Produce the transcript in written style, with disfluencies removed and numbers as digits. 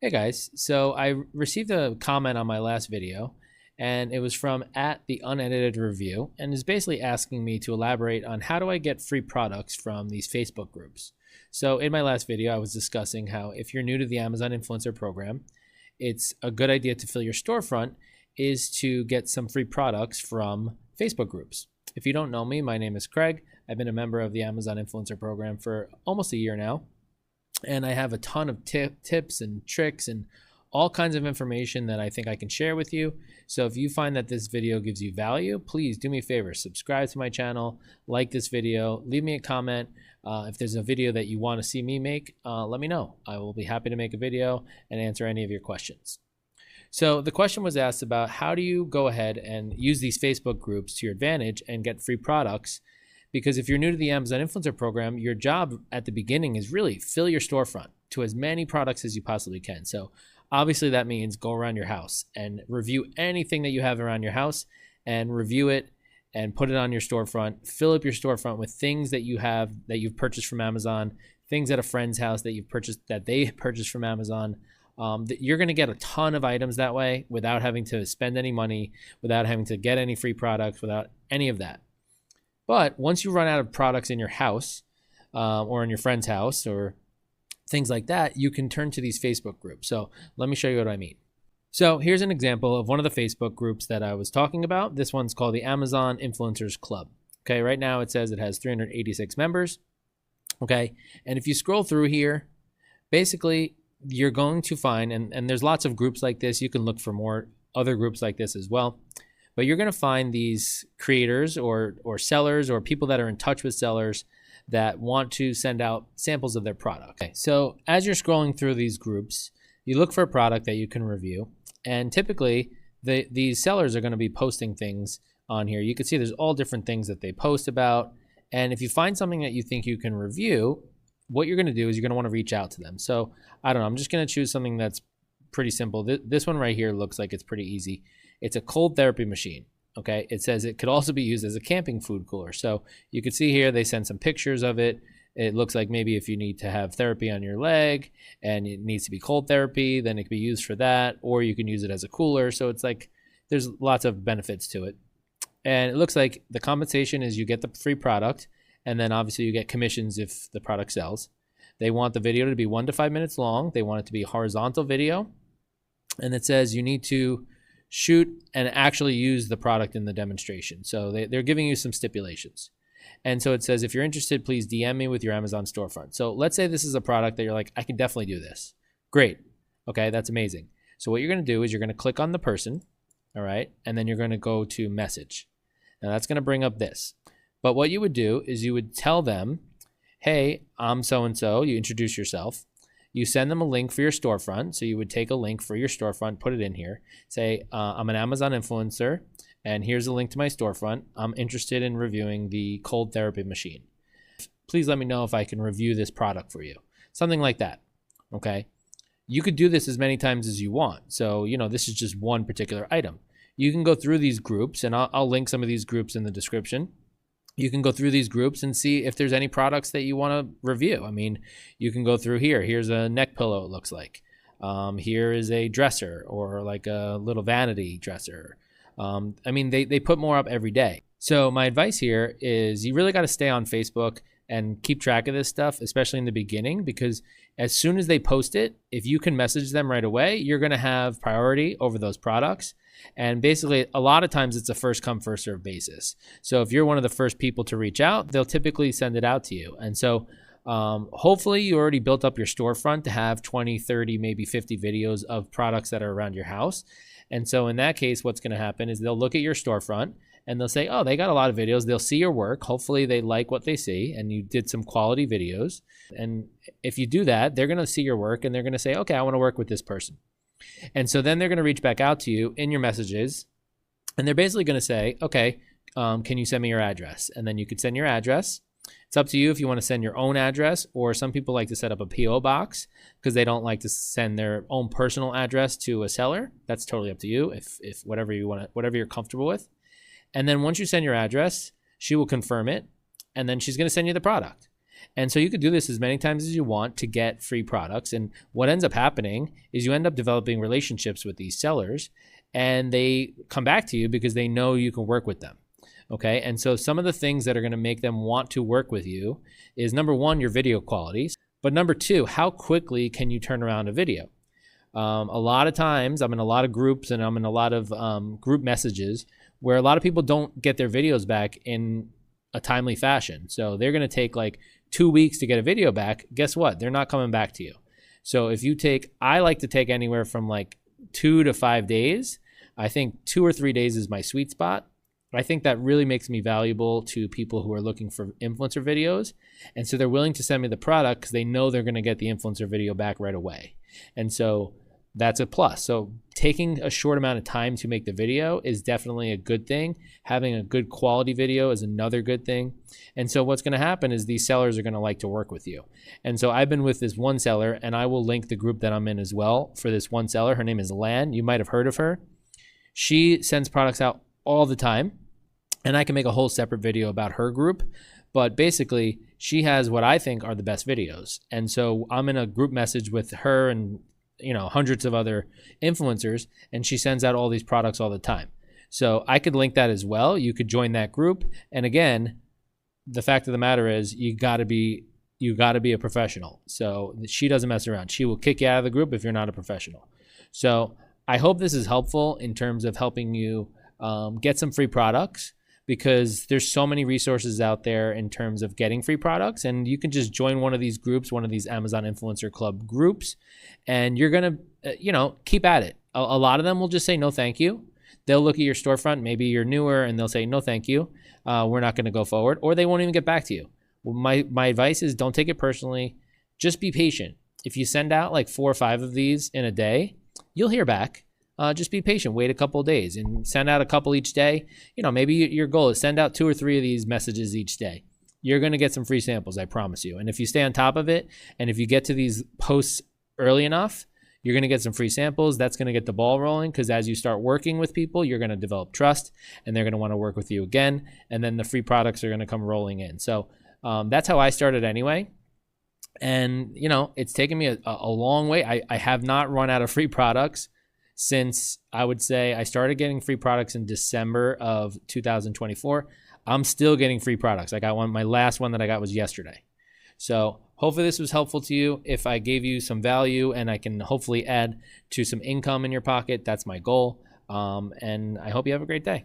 Hey guys, so I received a comment on my last video, and it was from at the unedited review, and is basically asking me to elaborate on how do I get free products from these Facebook groups. So in my last video, I was discussing how if you're new to the Amazon Influencer Program, it's a good idea to fill your storefront is to get some free products from Facebook groups. If you don't know me, my name is Craig. I've been a member of the Amazon Influencer Program for almost a year now, and I have a ton of tips and tricks and all kinds of information that I think I can share with you. So if you find that this video gives you value, please do me a favor, subscribe to my channel, like this video, leave me a comment. If there's a video that you want to see me make, let me know. I will be happy to make a video and answer any of your questions. So the question was asked about how do you go ahead and use these Facebook groups to your advantage and get free products. Because if you're new to the Amazon Influencer Program, your job at the beginning is really fill your storefront to as many products as you possibly can. So obviously that means go around your house and review anything that you have around your house and review it and put it on your storefront. Fill up your storefront with things that you have that you've purchased from Amazon, things at a friend's house that you've purchased that they purchased from Amazon. You're going to get a ton of items that way without having to spend any money, without having to get any free products, without any of that. But once you run out of products in your house or in your friend's house or things like that, you can turn to these Facebook groups. So let me show you what I mean. So here's an example of one of the Facebook groups that I was talking about. This one's called the Amazon Influencers Club. Okay, right now it says it has 386 members. Okay, and if you scroll through here, basically you're going to find, and there's lots of groups like this. You can look for more other groups like this as well. But you're going to find these creators or sellers or people that are in touch with sellers that want to send out samples of their product. Okay, so as you're scrolling through these groups, you look for a product that you can review. And typically, these sellers are going to be posting things on here. You can see there's all different things that they post about. And if you find something that you think you can review, what you're going to do is you're going to want to reach out to them. So I don't know, I'm just going to choose something that's pretty simple. This one right here looks like it's pretty easy. It's a cold therapy machine. Okay, it says it could also be used as a camping food cooler. So you can see here they send some pictures of it. It looks like maybe if you need to have therapy on your leg and it needs to be cold therapy, then it could be used for that, or you can use it as a cooler. So it's like there's lots of benefits to it. And it looks like the compensation is you get the free product, and then obviously you get commissions if the product sells. They want the video to be 1 to 5 minutes long. They want it to be a horizontal video. And it says you need to shoot and actually use the product in the demonstration. So they're giving you some stipulations. And so it says, if you're interested, please DM me with your Amazon storefront. So let's say this is a product that you're like, I can definitely do this. Great. Okay, that's amazing. So what you're going to do is you're going to click on the person, all right, and then you're going to go to message. Now that's going to bring up this. But what you would do is you would tell them, hey, I'm so-and-so. You introduce yourself. You send them a link for your storefront. So you would take a link for your storefront, put it in here. Say, I'm an Amazon influencer, and here's a link to my storefront. I'm interested in reviewing the cold therapy machine. Please let me know if I can review this product for you. Something like that, okay? You could do this as many times as you want. So, this is just one particular item. You can go through these groups, and I'll link some of these groups in the description. You can go through these groups and see if there's any products that you want to review. I mean, you can go through here. Here's a neck pillow, it looks like. Here is a dresser or like a little vanity dresser. I mean, they put more up every day. So my advice here is you really got to stay on Facebook and keep track of this stuff, especially in the beginning, because as soon as they post it, if you can message them right away, you're going to have priority over those products. And basically, a lot of times it's a first come, first serve basis. So if you're one of the first people to reach out, they'll typically send it out to you. And so hopefully you already built up your storefront to have 20, 30, maybe 50 videos of products that are around your house. And so in that case, what's going to happen is they'll look at your storefront and they'll say, oh, they got a lot of videos. They'll see your work. Hopefully they like what they see and you did some quality videos. And if you do that, they're going to see your work and they're going to say, okay, I want to work with this person. And so then they're going to reach back out to you in your messages, and they're basically going to say, okay, can you send me your address? And then you could send your address. It's up to you if you want to send your own address, or some people like to set up a PO box because they don't like to send their own personal address to a seller. That's totally up to you if whatever you want, whatever you're comfortable with. And then once you send your address, she will confirm it, and then she's going to send you the product. And so you could do this as many times as you want to get free products. And what ends up happening is you end up developing relationships with these sellers, and they come back to you because they know you can work with them. Okay. And so some of the things that are going to make them want to work with you is, number one, your video qualities. But number two, how quickly can you turn around a video? A lot of times I'm in a lot of groups and I'm in a lot of group messages where a lot of people don't get their videos back in a timely fashion. So they're going to take like 2 weeks to get a video back. Guess what? They're not coming back to you. So if you take, I like to take anywhere from like 2 to 5 days. I think 2 or 3 days is my sweet spot. I think that really makes me valuable to people who are looking for influencer videos. And so they're willing to send me the product because they know they're going to get the influencer video back right away. And so that's a plus. So taking a short amount of time to make the video is definitely a good thing. Having a good quality video is another good thing. And so what's going to happen is these sellers are going to like to work with you. And so I've been with this one seller, and I will link the group that I'm in as well for this one seller. Her name is Lan. You might have heard of her. She sends products out all the time, and I can make a whole separate video about her group. But basically, she has what I think are the best videos. And so I'm in a group message with her and hundreds of other influencers, and she sends out all these products all the time. So I could link that as well. You could join that group. And again, the fact of the matter is you got to be a professional. So she doesn't mess around. She will kick you out of the group if you're not a professional. So I hope this is helpful in terms of helping you get some free products, because there's so many resources out there in terms of getting free products, and you can just join one of these groups, one of these Amazon Influencer Club groups, and you're going to, keep at it. A lot of them will just say, no, thank you. They'll look at your storefront. Maybe you're newer and they'll say, no, thank you. We're not going to go forward, or they won't even get back to you. Well, my advice is don't take it personally. Just be patient. If you send out like 4 or 5 of these in a day, you'll hear back. Just be patient, wait a couple of days and send out a couple each day. Maybe your goal is send out 2 or 3 of these messages each day. You're going to get some free samples, I promise you. And if you stay on top of it, and if you get to these posts early enough, you're going to get some free samples. That's going to get the ball rolling, because as you start working with people, you're going to develop trust, and they're going to want to work with you again. And then the free products are going to come rolling in. So that's how I started anyway. And, it's taken me a long way. I have not run out of free products since, I would say, I started getting free products in December of 2024. I'm still getting free products. I got one. My last one that I got was yesterday. So hopefully this was helpful to you. If I gave you some value and I can hopefully add to some income in your pocket, that's my goal. And I hope you have a great day.